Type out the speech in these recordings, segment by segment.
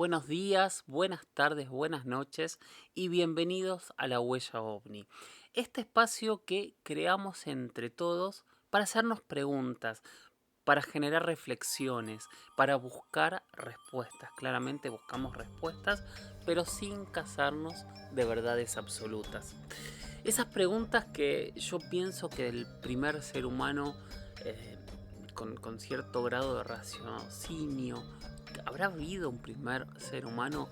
buenos días, buenas tardes, buenas noches y bienvenidos a La Huella OVNI. Este espacio que creamos entre todos para hacernos preguntas, para generar reflexiones, para buscar respuestas. Claramente buscamos respuestas, pero sin casarnos de verdades absolutas. Esas preguntas que yo pienso que el primer ser humano eh, con cierto grado de raciocinio, ¿habrá habido un primer ser humano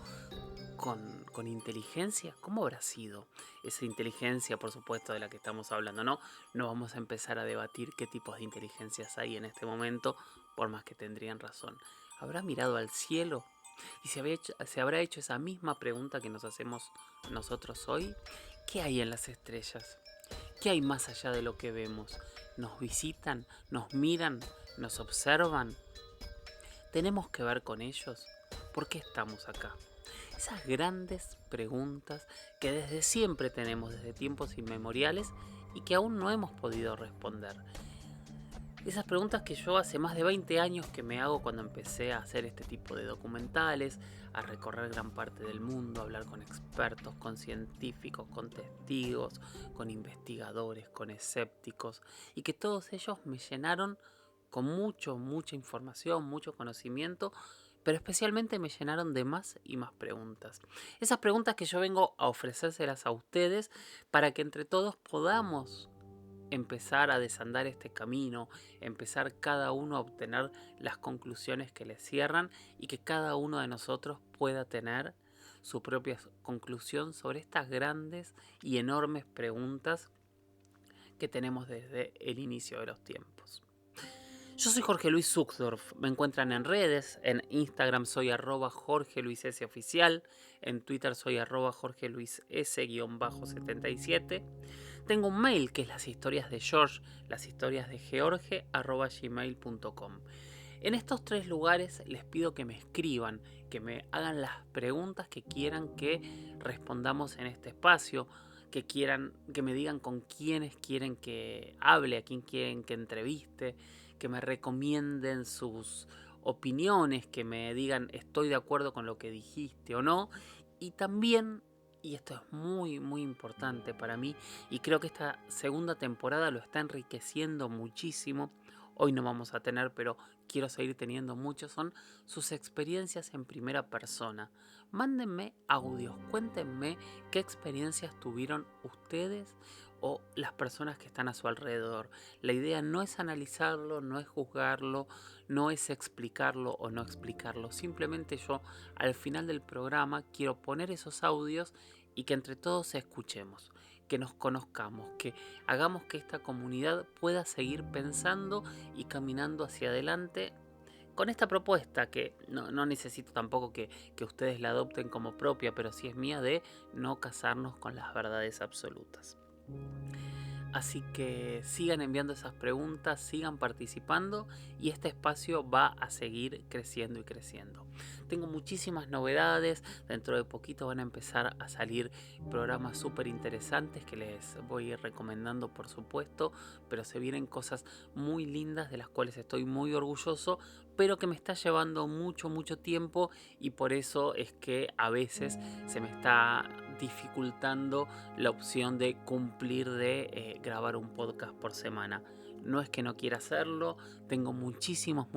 con inteligencia? ¿Cómo habrá sido esa inteligencia, por supuesto, de la que estamos hablando? No vamos a empezar a debatir qué tipos de inteligencias hay en este momento, por más que tendrían razón. ¿Habrá mirado al cielo? ¿Y se habrá hecho esa misma pregunta que nos hacemos nosotros hoy? ¿Qué hay en las estrellas? ¿Qué hay más allá de lo que vemos? ¿Nos visitan? ¿Nos miran? ¿Nos observan? ¿Tenemos que ver con ellos? ¿Por qué estamos acá? Esas grandes preguntas que desde siempre tenemos, desde tiempos inmemoriales, y que aún no hemos podido responder. Esas preguntas que yo hace más de 20 años que me hago cuando empecé a hacer este tipo de documentales, a recorrer gran parte del mundo, a hablar con expertos, con científicos, con testigos, con investigadores, con escépticos, y que todos ellos me llenaron con mucha información, mucho conocimiento, pero especialmente me llenaron de más y más preguntas. Esas preguntas que yo vengo a ofrecérselas a ustedes para que entre todos podamos empezar a desandar este camino, empezar cada uno a obtener las conclusiones que le cierran y que cada uno de nosotros pueda tener su propia conclusión sobre estas grandes y enormes preguntas que tenemos desde el inicio de los tiempos. Yo soy Jorge Luis Zuckdorf, me encuentran en redes, en Instagram soy Jorge Luis S oficial, en Twitter soy Jorge Luis S-77. Tengo un mail que es las historias de George, las historias de George, @gmail.com. En estos tres lugares les pido que me escriban, que me hagan las preguntas que quieran que respondamos en este espacio, que me digan con quiénes quieren que hable, a quién quieren que entreviste, que me recomienden sus opiniones, que me digan estoy de acuerdo con lo que dijiste o no. Y también, y esto es muy importante para mí, y creo que esta segunda temporada lo está enriqueciendo muchísimo. Hoy no vamos a tener, pero quiero seguir teniendo mucho, son sus experiencias en primera persona. Mándenme audios, cuéntenme qué experiencias tuvieron ustedes o las personas que están a su alrededor. La idea no es analizarlo, no es juzgarlo, no es explicarlo o no explicarlo. Simplemente yo al final del programa quiero poner esos audios y que entre todos escuchemos, que nos conozcamos, que hagamos que esta comunidad pueda seguir pensando y caminando hacia adelante con esta propuesta que no necesito tampoco que ustedes la adopten como propia, pero sí es mía, de no casarnos con las verdades absolutas. Así que sigan enviando esas preguntas, sigan participando y este espacio va a seguir creciendo y creciendo. Tengo muchísimas novedades, dentro de poquito van a empezar a salir programas súper interesantes que les voy a ir recomendando, por supuesto, pero se vienen cosas muy lindas de las cuales estoy muy orgulloso, pero que me está llevando mucho tiempo, y por eso es que a veces se me está dificultando la opción de cumplir de grabar un podcast por semana. No es que no quiera hacerlo, tengo muchísimos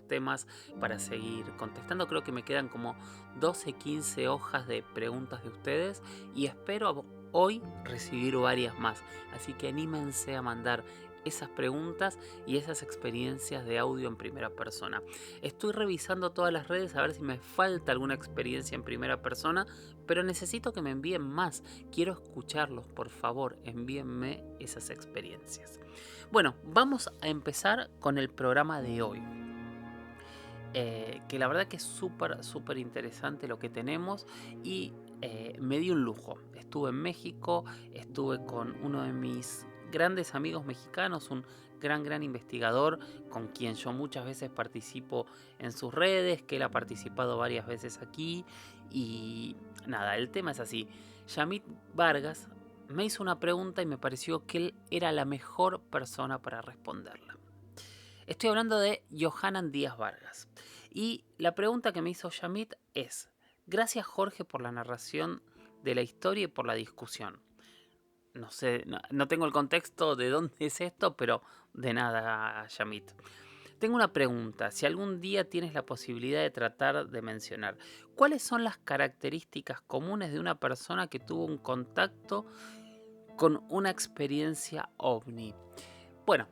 temas para seguir contestando. Creo que me quedan como 12-15 hojas de preguntas de ustedes y espero hoy recibir varias más. Así que anímense a mandar esas preguntas y esas experiencias de audio en primera persona. Estoy revisando todas las redes a ver si me falta alguna experiencia en primera persona, pero necesito que me envíen más. Quiero escucharlos, por favor, envíenme esas experiencias. Bueno, vamos a empezar con el programa de hoy. Que la verdad que es súper interesante lo que tenemos y me di un lujo. Estuve en México, estuve con uno de mis grandes amigos mexicanos, un gran investigador con quien yo muchas veces participo en sus redes, que él ha participado varias veces aquí y nada, el tema es así. Yamit Vargas me hizo una pregunta y me pareció que él era la mejor persona para responderla. Estoy hablando de Johanan Díaz Vargas. Y la pregunta que me hizo Yamit es: Gracias Jorge por la narración de la historia y por la discusión. No sé, no tengo el contexto de dónde es esto, pero de nada, Yamit. Tengo una pregunta, si algún día tienes la posibilidad de tratar de mencionar, ¿cuáles son las características comunes de una persona que tuvo un contacto con una experiencia ovni? Bueno,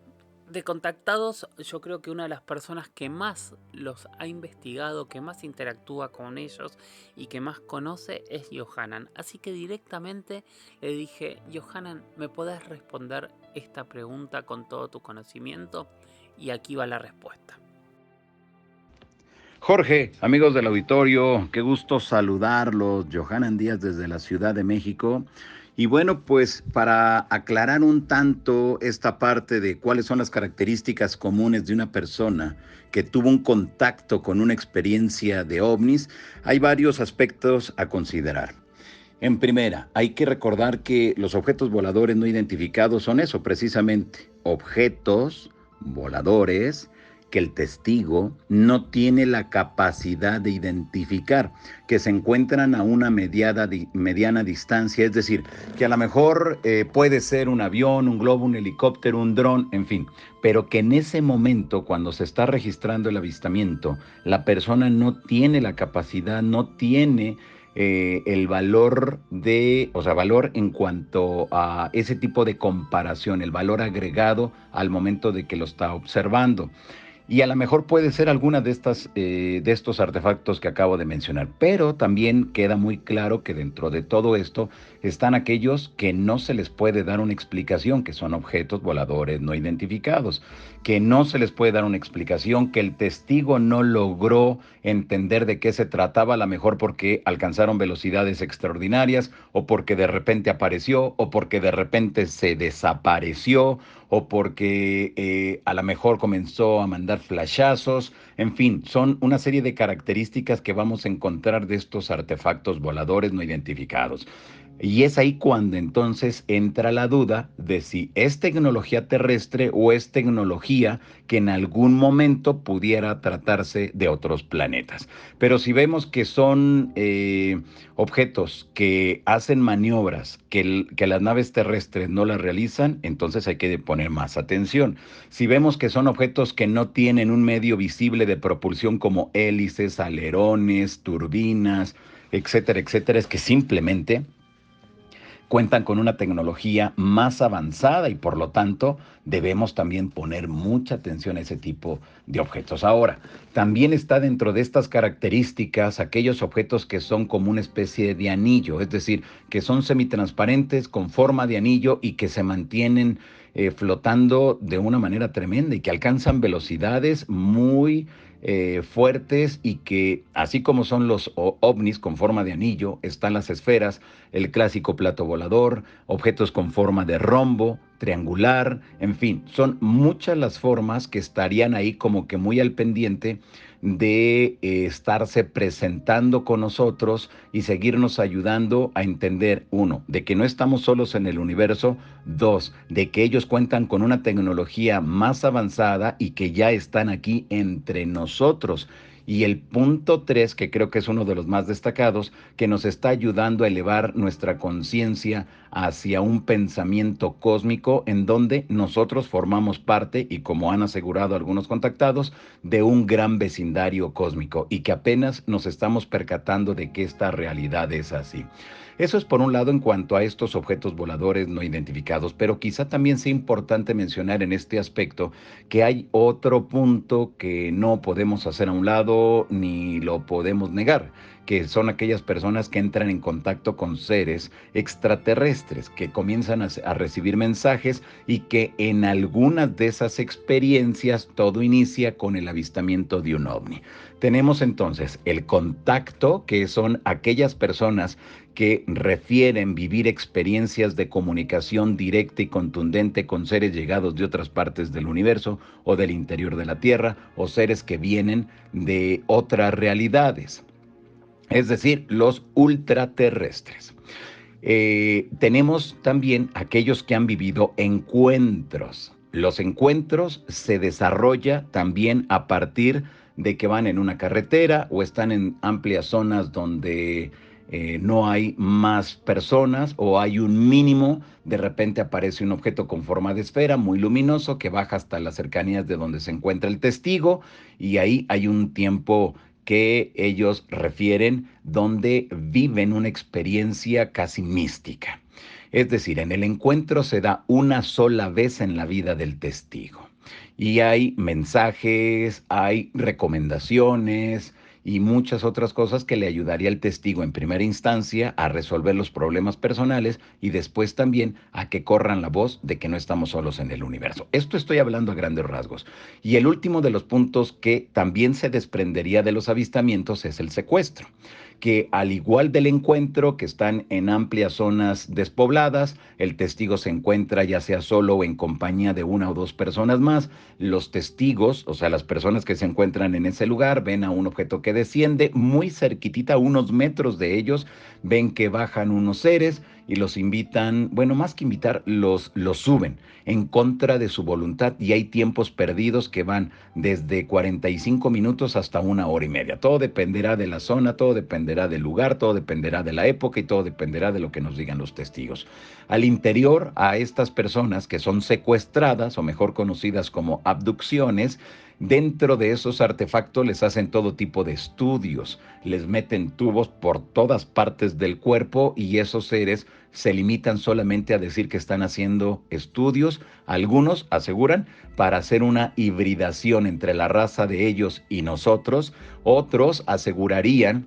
de contactados, yo creo que una de las personas que más los ha investigado, que más interactúa con ellos y que más conoce es Johanan. Así que directamente le dije, Johanan, ¿me podés responder esta pregunta con todo tu conocimiento? Y aquí va la respuesta. Jorge, amigos del auditorio, qué gusto saludarlos. Johanan Díaz desde la Ciudad de México. Y bueno, pues para aclarar un tanto esta parte de cuáles son las características comunes de una persona que tuvo un contacto con una experiencia de ovnis, hay varios aspectos a considerar. En primera, hay que recordar que los objetos voladores no identificados son eso, precisamente, objetos voladores que el testigo no tiene la capacidad de identificar, que se encuentran a una mediana distancia, es decir, que a lo mejor puede ser un avión, un globo, un helicóptero, un dron, en fin, pero que en ese momento, cuando se está registrando el avistamiento, la persona no tiene la capacidad, no tiene el valor valor en cuanto a ese tipo de comparación, el valor agregado al momento de que lo está observando. Y a lo mejor puede ser alguna de estos artefactos que acabo de mencionar, pero también queda muy claro que dentro de todo esto están aquellos que no se les puede dar una explicación, que son objetos voladores no identificados, que no se les puede dar una explicación, que el testigo no logró entender de qué se trataba, a lo mejor porque alcanzaron velocidades extraordinarias, o porque de repente apareció, o porque de repente se desapareció, o porque a lo mejor comenzó a mandar flashazos, en fin, son una serie de características que vamos a encontrar de estos artefactos voladores no identificados. Y es ahí cuando entonces entra la duda de si es tecnología terrestre o es tecnología que en algún momento pudiera tratarse de otros planetas. Pero si vemos que son objetos que hacen maniobras que las naves terrestres no las realizan, entonces hay que poner más atención. Si vemos que son objetos que no tienen un medio visible de propulsión como hélices, alerones, turbinas, etcétera, etcétera, es que simplemente cuentan con una tecnología más avanzada y por lo tanto debemos también poner mucha atención a ese tipo de objetos. Ahora, también está dentro de estas características aquellos objetos que son como una especie de anillo, es decir, que son semitransparentes con forma de anillo y que se mantienen flotando de una manera tremenda y que alcanzan velocidades muy fuertes y que así como son los ovnis con forma de anillo, están las esferas, el clásico plato volador, objetos con forma de rombo, triangular, en fin, son muchas las formas que estarían ahí como que muy al pendiente de estarse presentando con nosotros y seguirnos ayudando a entender, uno, de que no estamos solos en el universo, dos, de que ellos cuentan con una tecnología más avanzada y que ya están aquí entre nosotros. Y el punto 3, que creo que es uno de los más destacados, que nos está ayudando a elevar nuestra conciencia hacia un pensamiento cósmico en donde nosotros formamos parte, y como han asegurado algunos contactados, de un gran vecindario cósmico y que apenas nos estamos percatando de que esta realidad es así. Eso es por un lado en cuanto a estos objetos voladores no identificados, pero quizá también sea importante mencionar en este aspecto que hay otro punto que no podemos hacer a un lado ni lo podemos negar, que son aquellas personas que entran en contacto con seres extraterrestres, que comienzan a recibir mensajes y que en algunas de esas experiencias todo inicia con el avistamiento de un ovni. Tenemos entonces el contacto, que son aquellas personas que refieren vivir experiencias de comunicación directa y contundente con seres llegados de otras partes del universo o del interior de la Tierra, o seres que vienen de otras realidades, es decir, los ultraterrestres. Tenemos también aquellos que han vivido encuentros. Los encuentros se desarrolla también a partir de que van en una carretera o están en amplias zonas donde no hay más personas o hay un mínimo, de repente aparece un objeto con forma de esfera muy luminoso que baja hasta las cercanías de donde se encuentra el testigo y ahí hay un tiempo que ellos refieren donde viven una experiencia casi mística. Es decir, en el encuentro se da una sola vez en la vida del testigo. Y hay mensajes, hay recomendaciones y muchas otras cosas que le ayudaría al testigo en primera instancia a resolver los problemas personales y después también a que corran la voz de que no estamos solos en el universo. Esto estoy hablando a grandes rasgos. Y el último de los puntos que también se desprendería de los avistamientos es el secuestro, que al igual del encuentro, que están en amplias zonas despobladas, el testigo se encuentra ya sea solo o en compañía de una o dos personas más, los testigos, o sea, las personas que se encuentran en ese lugar, ven a un objeto que desciende muy cerquitita, a unos metros de ellos, ven que bajan unos seres y los invitan, bueno, más que invitar, los suben en contra de su voluntad y hay tiempos perdidos que van desde 45 minutos hasta una hora y media. Todo dependerá de la zona, todo dependerá del lugar, todo dependerá de la época y todo dependerá de lo que nos digan los testigos. Al interior, a estas personas que son secuestradas o mejor conocidas como abducciones, dentro de esos artefactos les hacen todo tipo de estudios, les meten tubos por todas partes del cuerpo y esos seres se limitan solamente a decir que están haciendo estudios, algunos aseguran, para hacer una hibridación entre la raza de ellos y nosotros, otros asegurarían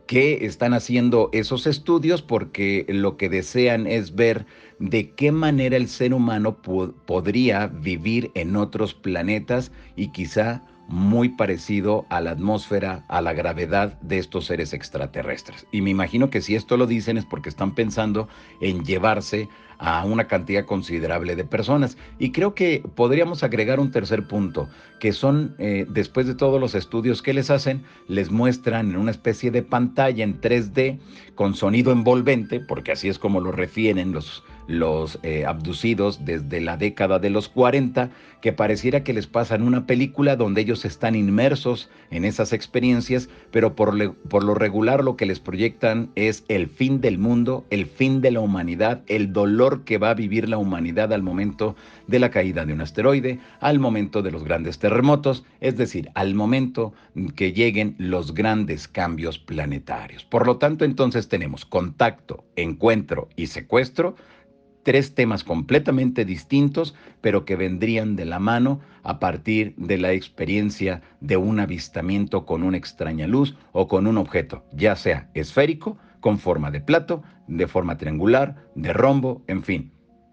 que están haciendo esos estudios porque lo que desean es ver de qué manera el ser humano podría vivir en otros planetas y quizá muy parecido a la atmósfera, a la gravedad de estos seres extraterrestres. Y me imagino que si esto lo dicen es porque están pensando en llevarse a una cantidad considerable de personas. Y creo que podríamos agregar un tercer punto, que son, después de todos los estudios que les hacen, les muestran en una especie de pantalla en 3D con sonido envolvente, porque así es como lo refieren los abducidos desde la década de los 40, que pareciera que les pasan una película donde ellos están inmersos en esas experiencias, pero por lo regular lo que les proyectan es el fin del mundo, el fin de la humanidad, el dolor que va a vivir la humanidad al momento de la caída de un asteroide, al momento de los grandes terremotos, es decir, al momento que lleguen los grandes cambios planetarios. Por lo tanto, entonces tenemos contacto, encuentro y secuestro, tres temas completamente distintos, pero que vendrían de la mano a partir de la experiencia de un avistamiento con una extraña luz o con un objeto, ya sea esférico, con forma de plato, de forma triangular, de rombo, en fin,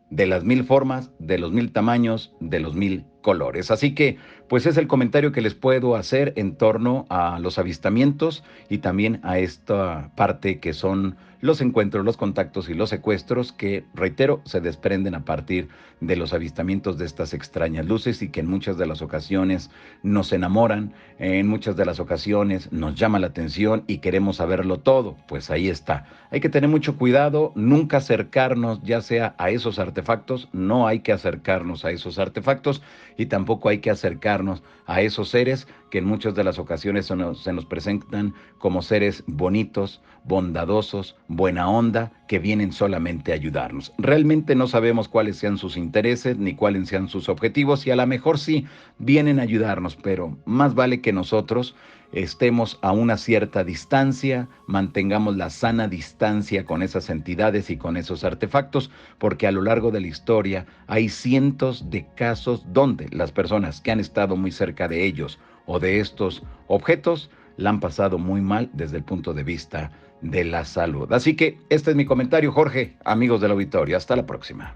de las mil formas, de los mil tamaños, de los mil colores. Así que, pues es el comentario que les puedo hacer en torno a los avistamientos y también a esta parte que son los encuentros, los contactos y los secuestros que, reitero, se desprenden a partir de los avistamientos de estas extrañas luces y que en muchas de las ocasiones nos enamoran, en muchas de las ocasiones nos llama la atención y queremos saberlo todo. Pues ahí está. Hay que tener mucho cuidado, nunca acercarnos ya sea a esos artefactos, no hay que acercarnos a esos artefactos y tampoco hay que acercarnos a esos seres que en muchas de las ocasiones se nos presentan como seres bonitos, bondadosos, buena onda, que vienen solamente a ayudarnos. Realmente no sabemos cuáles sean sus intereses ni cuáles sean sus objetivos y a lo mejor sí vienen a ayudarnos, pero más vale que nosotros estemos a una cierta distancia, mantengamos la sana distancia con esas entidades y con esos artefactos, porque a lo largo de la historia hay cientos de casos donde las personas que han estado muy cerca de ellos o de estos objetos la han pasado muy mal desde el punto de vista de la salud. Así que este es mi comentario, Jorge, amigos del auditorio. Hasta la próxima.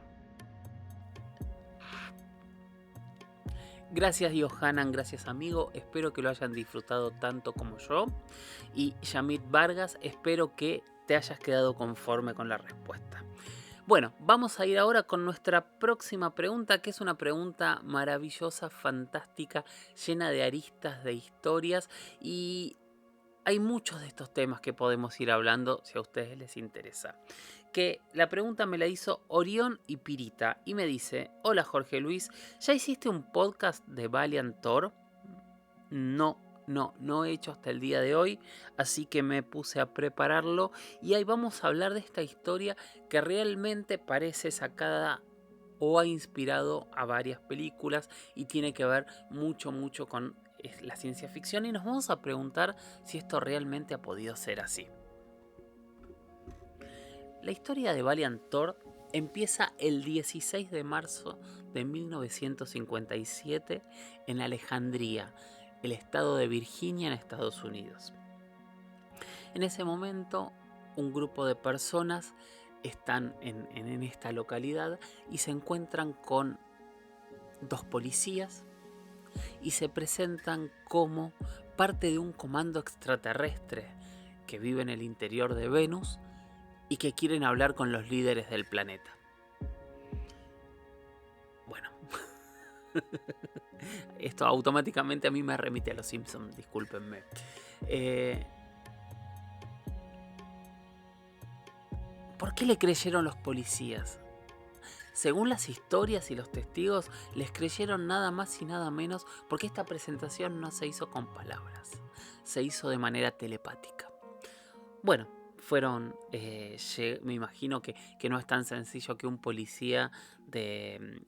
Gracias Johanan, gracias amigo, espero que lo hayan disfrutado tanto como yo. Y Yamit Vargas, espero que te hayas quedado conforme con la respuesta. Bueno, vamos a ir ahora con nuestra próxima pregunta, que es una pregunta maravillosa, fantástica, llena de aristas, de historias, y hay muchos de estos temas que podemos ir hablando si a ustedes les interesa. Que la pregunta me la hizo Orión y Pirita y me dice: hola Jorge Luis, ¿ya hiciste un podcast de Valiant Thor? no he hecho hasta el día de hoy, así que me puse a prepararlo y ahí vamos a hablar de esta historia que realmente parece sacada o ha inspirado a varias películas y tiene que ver mucho con la ciencia ficción, y nos vamos a preguntar si esto realmente ha podido ser así. La historia de Valiant Thor empieza el 16 de marzo de 1957 en Alejandría, el estado de Virginia en Estados Unidos. En ese momento, un grupo de personas están en esta localidad y se encuentran con dos policías y se presentan como parte de un comando extraterrestre que vive en el interior de Venus y que quieren hablar con los líderes del planeta. Bueno, esto automáticamente a mí me remite a los Simpsons, discúlpenme. ¿Por qué le creyeron los policías? Según las historias y los testigos, les creyeron nada más y nada menos porque esta presentación no se hizo con palabras, se hizo de manera telepática. Bueno, me imagino que no es tan sencillo que un policía de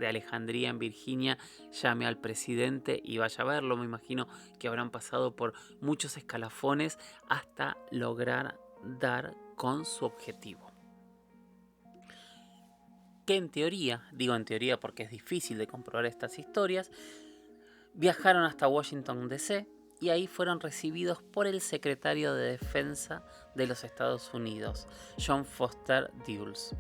Alejandría en Virginia llame al presidente y vaya a verlo. Me imagino que habrán pasado por muchos escalafones hasta lograr dar con su objetivo. Que en teoría, digo en teoría porque es difícil de comprobar estas historias, viajaron hasta Washington DC y ahí fueron recibidos por el secretario de Defensa de los Estados Unidos, John Foster Dulles.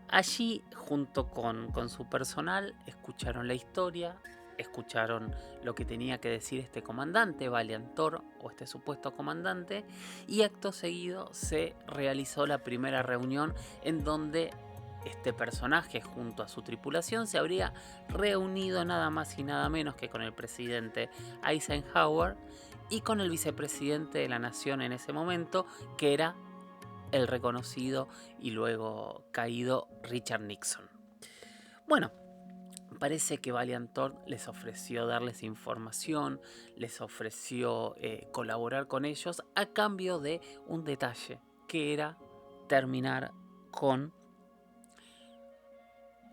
Allí, junto con su personal, escucharon la historia, escucharon lo que tenía que decir este comandante, Valiant Thor, o este supuesto comandante, y acto seguido se realizó la primera reunión en donde este personaje junto a su tripulación se habría reunido nada más y nada menos que con el presidente Eisenhower y con el vicepresidente de la nación en ese momento, que era el reconocido y luego caído Richard Nixon. Bueno, parece que Valiant Thor les ofreció darles información, les ofreció colaborar con ellos a cambio de un detalle, que era terminar con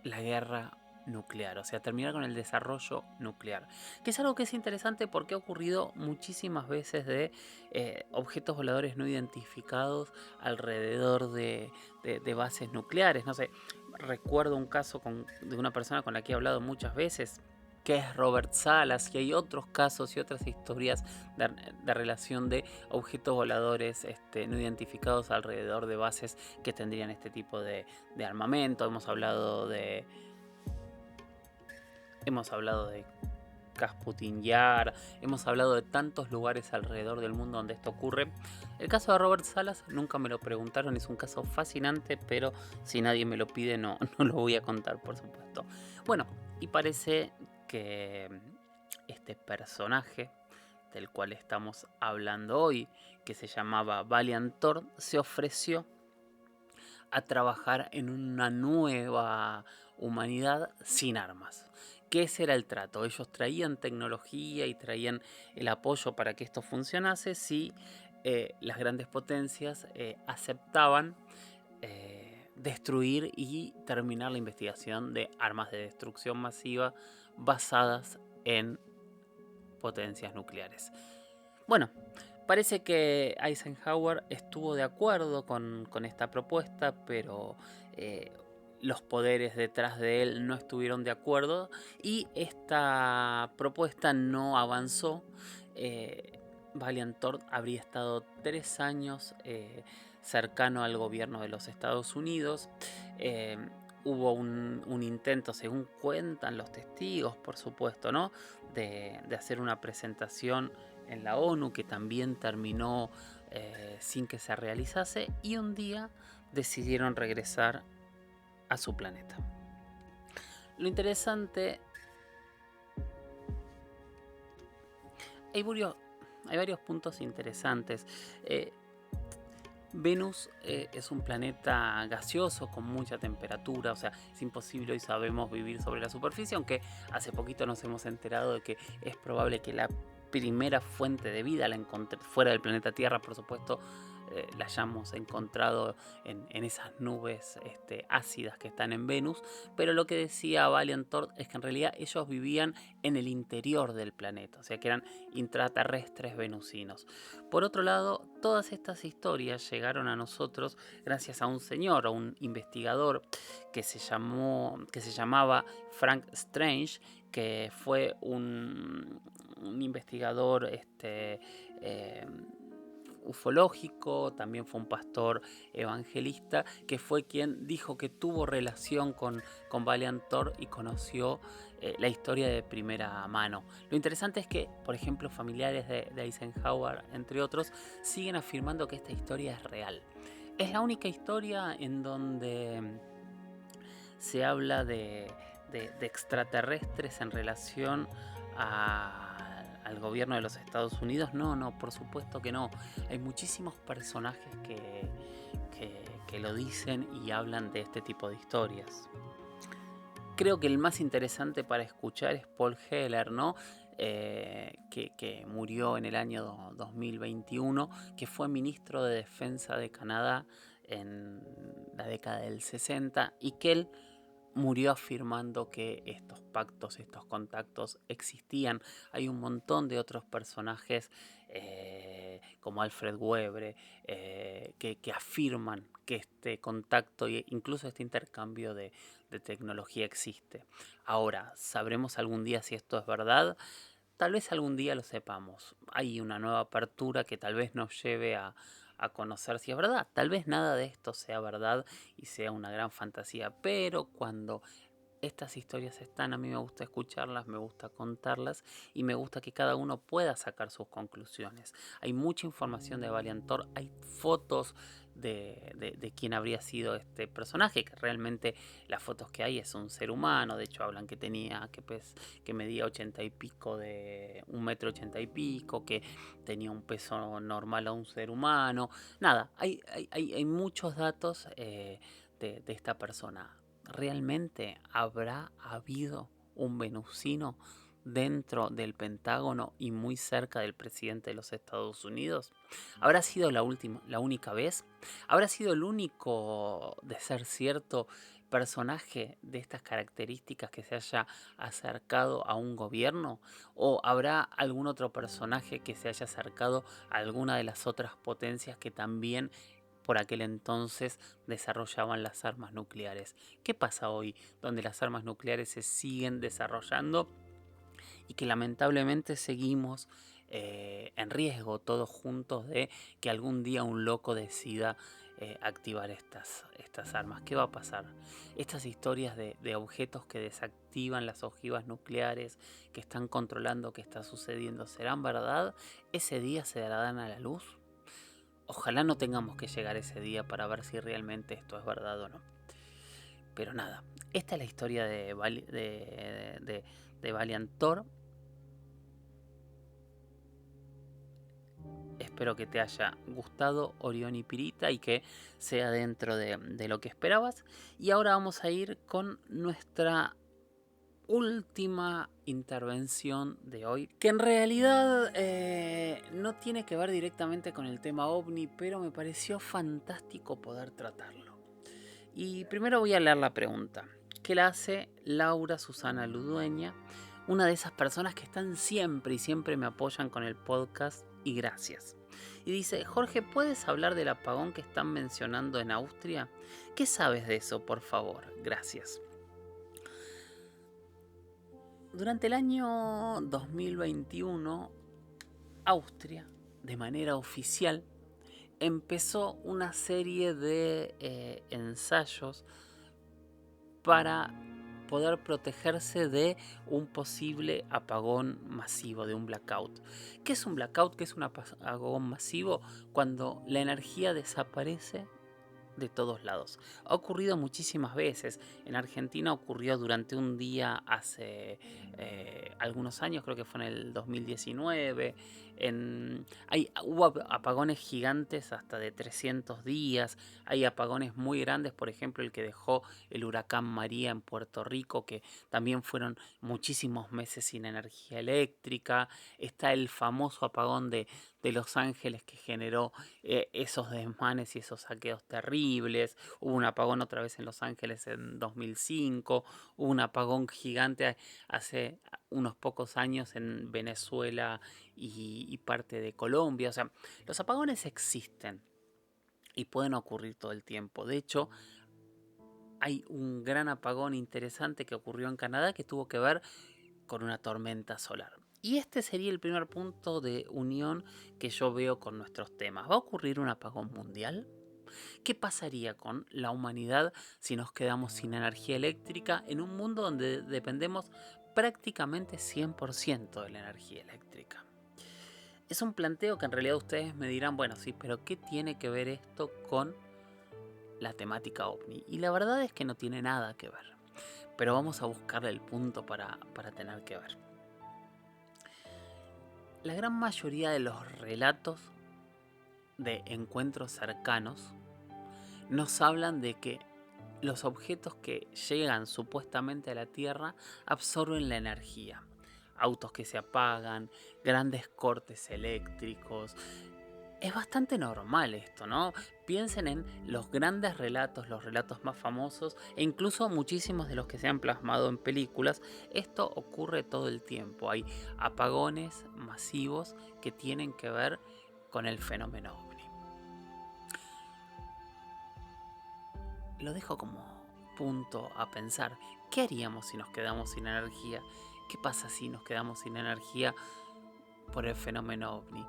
la guerra nuclear, o sea, terminar con el desarrollo nuclear, que es algo que es interesante porque ha ocurrido muchísimas veces de objetos voladores no identificados alrededor de bases nucleares. No sé, recuerdo un caso de una persona con la que he hablado muchas veces, que es Robert Salas, y hay otros casos y otras historias de relación de objetos voladores no identificados alrededor de bases que tendrían este tipo de armamento. Hemos hablado de Rasputin Yar, hemos hablado de tantos lugares alrededor del mundo donde esto ocurre. El caso de Robert Salas nunca me lo preguntaron, es un caso fascinante, pero si nadie me lo pide no lo voy a contar, por supuesto. Bueno, y parece que este personaje del cual estamos hablando hoy, que se llamaba Valiant Thor, se ofreció a trabajar en una nueva humanidad sin armas. Que ese era el trato. Ellos traían tecnología y traían el apoyo para que esto funcionase si las grandes potencias aceptaban destruir y terminar la investigación de armas de destrucción masiva basadas en potencias nucleares. Bueno, parece que Eisenhower estuvo de acuerdo con esta propuesta, pero los poderes detrás de él no estuvieron de acuerdo y esta propuesta no avanzó. Valiant Thor habría estado 3 años cercano al gobierno de los Estados Unidos. Hubo un intento, según cuentan los testigos, por supuesto, ¿no?, de hacer una presentación en la ONU que también terminó sin que se realizase, y un día decidieron regresar a su planeta. Lo interesante, hay varios puntos interesantes. Venus es un planeta gaseoso con mucha temperatura, o sea, es imposible hoy sabemos vivir sobre la superficie, aunque hace poquito nos hemos enterado de que es probable que la primera fuente de vida la fuera del planeta Tierra, por supuesto, la hayamos encontrado en esas nubes ácidas que están en Venus, pero lo que decía Valiant Thor es que en realidad ellos vivían en el interior del planeta, o sea que eran intraterrestres venusinos. Por otro lado, todas estas historias llegaron a nosotros gracias a un señor, a un investigador que se llamaba Frank Strange, que fue un investigador eh, ufológico, también fue un pastor evangelista, que fue quien dijo que tuvo relación con Valiant Thor y conoció la historia de primera mano. Lo interesante es que, por ejemplo, familiares de Eisenhower, entre otros, siguen afirmando que esta historia es real. Es la única historia en donde se habla de extraterrestres en relación al gobierno de los Estados Unidos. No, por supuesto que no. Hay muchísimos personajes que lo dicen y hablan de este tipo de historias. Creo que el más interesante para escuchar es Paul Heller, ¿no? Que murió en el año 2021, que fue ministro de Defensa de Canadá en la década del 60 y que él murió afirmando que estos pactos, estos contactos existían. Hay un montón de otros personajes como Alfred Webre que afirman que este contacto e incluso este intercambio de tecnología existe. Ahora, ¿sabremos algún día si esto es verdad? Tal vez algún día lo sepamos. Hay una nueva apertura que tal vez nos lleve a conocer si es verdad. Tal vez nada de esto sea verdad y sea una gran fantasía, pero cuando estas historias están, a mí me gusta escucharlas, me gusta contarlas y me gusta que cada uno pueda sacar sus conclusiones. Hay mucha información de Valiant Thor, hay fotos de quién habría sido este personaje, que realmente las fotos que hay es un ser humano. De hecho hablan que tenía, que medía 80 y pico, de 1,80 y pico, que tenía un peso normal a un ser humano. Nada, hay muchos datos de esta persona. ¿Realmente habrá habido un venusino dentro del Pentágono y muy cerca del presidente de los Estados Unidos? ¿Habrá sido la única vez? ¿Habrá sido el único, de ser cierto, personaje de estas características que se haya acercado a un gobierno? ¿O habrá algún otro personaje que se haya acercado a alguna de las otras potencias que también por aquel entonces desarrollaban las armas nucleares? ¿Qué pasa hoy donde las armas nucleares se siguen desarrollando y que lamentablemente seguimos en riesgo todos juntos de que algún día un loco decida activar estas armas? ¿Qué va a pasar? Estas historias de objetos que desactivan las ojivas nucleares, que están controlando qué está sucediendo, ¿serán verdad? ¿Ese día se darán a la luz? Ojalá no tengamos que llegar ese día para ver si realmente esto es verdad o no. Pero nada, esta es la historia de Valiant Thor. Espero que te haya gustado Orión y Pirita y que sea dentro de lo que esperabas. Y ahora vamos a ir con nuestra última intervención de hoy, que en realidad no tiene que ver directamente con el tema ovni, pero me pareció fantástico poder tratarlo. Y primero voy a leer la pregunta, que la hace Laura Susana Ludueña, una de esas personas que están siempre y siempre me apoyan con el podcast, y gracias. Y dice: Jorge, ¿puedes hablar del apagón que están mencionando en Austria? ¿Qué sabes de eso, por favor? Gracias. Durante el año 2021, Austria, de manera oficial, empezó una serie de ensayos para poder protegerse de un posible apagón masivo, de un blackout. ¿Qué es un blackout? ¿Qué es un apagón masivo? Cuando la energía desaparece de todos lados. Ha ocurrido muchísimas veces. En Argentina ocurrió durante un día hace algunos años, creo que fue en el 2019. Hubo apagones gigantes hasta de 300 días. Hay apagones muy grandes, por ejemplo el que dejó el huracán María en Puerto Rico, que también fueron muchísimos meses sin energía eléctrica. Está el famoso apagón de Los Ángeles que generó esos desmanes y esos saqueos terribles. Hubo un apagón otra vez en Los Ángeles en 2005. Hubo un apagón gigante hace unos pocos años en Venezuela y parte de Colombia. O sea, los apagones existen y pueden ocurrir todo el tiempo. De hecho, hay un gran apagón interesante que ocurrió en Canadá que tuvo que ver con una tormenta solar. Y este sería el primer punto de unión que yo veo con nuestros temas. ¿Va a ocurrir un apagón mundial? ¿Qué pasaría con la humanidad si nos quedamos sin energía eléctrica en un mundo donde dependemos prácticamente 100% de la energía eléctrica? Es un planteo que en realidad ustedes me dirán, bueno, sí, pero ¿qué tiene que ver esto con la temática ovni? Y la verdad es que no tiene nada que ver. Pero vamos a buscarle el punto para tener que ver. La gran mayoría de los relatos de encuentros cercanos nos hablan de que los objetos que llegan supuestamente a la Tierra absorben la energía. Autos que se apagan, grandes cortes eléctricos. Es bastante normal esto, ¿no? Piensen en los grandes relatos, los relatos más famosos e incluso muchísimos de los que se han plasmado en películas. Esto ocurre todo el tiempo. Hay apagones masivos que tienen que ver con el fenómeno ovni. Lo dejo como punto a pensar. ¿Qué haríamos si nos quedamos sin energía? ¿Qué pasa si nos quedamos sin energía por el fenómeno ovni?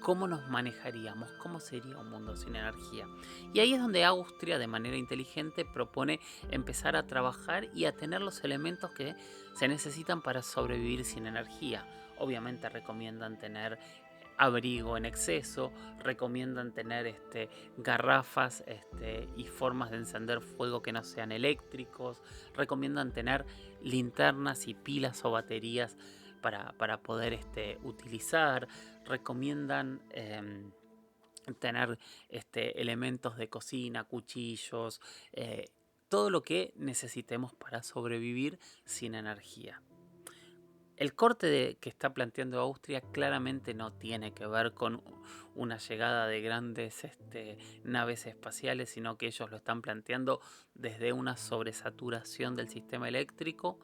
¿Cómo nos manejaríamos? ¿Cómo sería un mundo sin energía? Y ahí es donde Austria, de manera inteligente, propone empezar a trabajar y a tener los elementos que se necesitan para sobrevivir sin energía. Obviamente recomiendan tener abrigo en exceso, recomiendan tener garrafas y formas de encender fuego que no sean eléctricos, recomiendan tener linternas y pilas o baterías para poder utilizar, recomiendan tener elementos de cocina, cuchillos, todo lo que necesitemos para sobrevivir sin energía. El corte que está planteando Austria claramente no tiene que ver con una llegada de grandes naves espaciales, sino que ellos lo están planteando desde una sobresaturación del sistema eléctrico.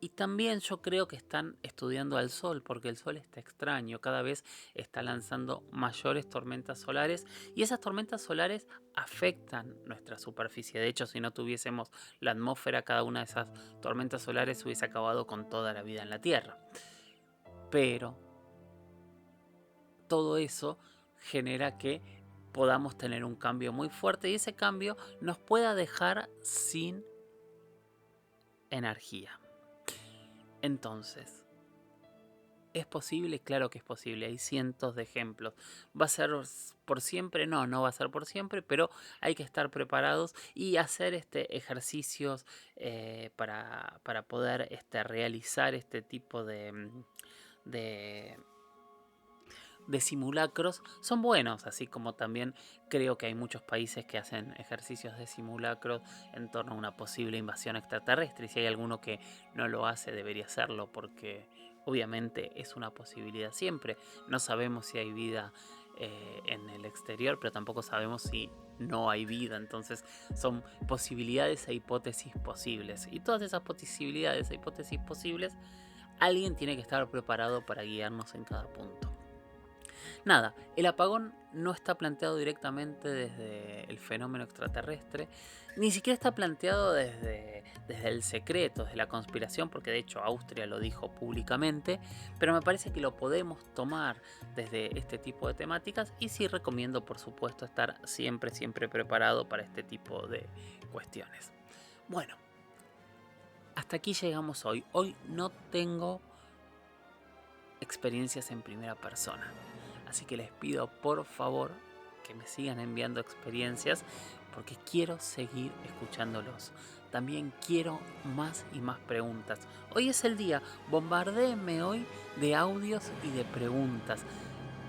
Y también yo creo que están estudiando al Sol, porque el Sol está extraño, cada vez está lanzando mayores tormentas solares y esas tormentas solares afectan nuestra superficie. De hecho, si no tuviésemos la atmósfera, cada una de esas tormentas solares hubiese acabado con toda la vida en la Tierra. Pero todo eso genera que podamos tener un cambio muy fuerte y ese cambio nos pueda dejar sin energía. Entonces, ¿es posible? Claro que es posible, hay cientos de ejemplos. ¿Va a ser por siempre? No, no va a ser por siempre, pero hay que estar preparados y hacer ejercicios para poder realizar este tipo de, de simulacros. Son buenos, así como también creo que hay muchos países que hacen ejercicios de simulacros en torno a una posible invasión extraterrestre. Y si hay alguno que no lo hace, debería hacerlo porque obviamente es una posibilidad siempre. No sabemos si hay vida en el exterior, pero tampoco sabemos si no hay vida. Entonces son posibilidades e hipótesis posibles. Y todas esas posibilidades e hipótesis posibles, alguien tiene que estar preparado para guiarnos en cada punto. Nada, el apagón no está planteado directamente desde el fenómeno extraterrestre, ni siquiera está planteado desde el secreto, desde la conspiración, porque de hecho Austria lo dijo públicamente, pero me parece que lo podemos tomar desde este tipo de temáticas y sí recomiendo, por supuesto, estar siempre preparado para este tipo de cuestiones. Bueno, hasta aquí llegamos hoy. Hoy no tengo experiencias en primera persona. Así que les pido por favor que me sigan enviando experiencias porque quiero seguir escuchándolos. También quiero más y más preguntas. Hoy es el día, bombardéenme hoy de audios y de preguntas.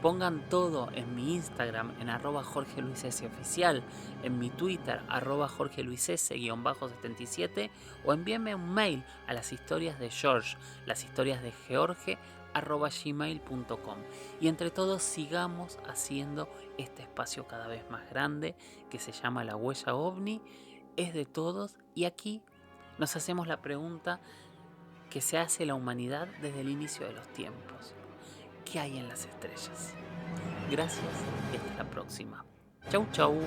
Pongan todo en mi Instagram, en @JorgeLuisSoficial, en mi Twitter, @JorgeLuisS_77, o envíenme un mail a las historias de George, las historias de George, @gmail.com. Y entre todos sigamos haciendo este espacio cada vez más grande que se llama La Huella OVNI. Es de todos y aquí nos hacemos la pregunta que se hace la humanidad desde el inicio de los tiempos. ¿Qué hay en las estrellas? Gracias y hasta la próxima. Chau, chau.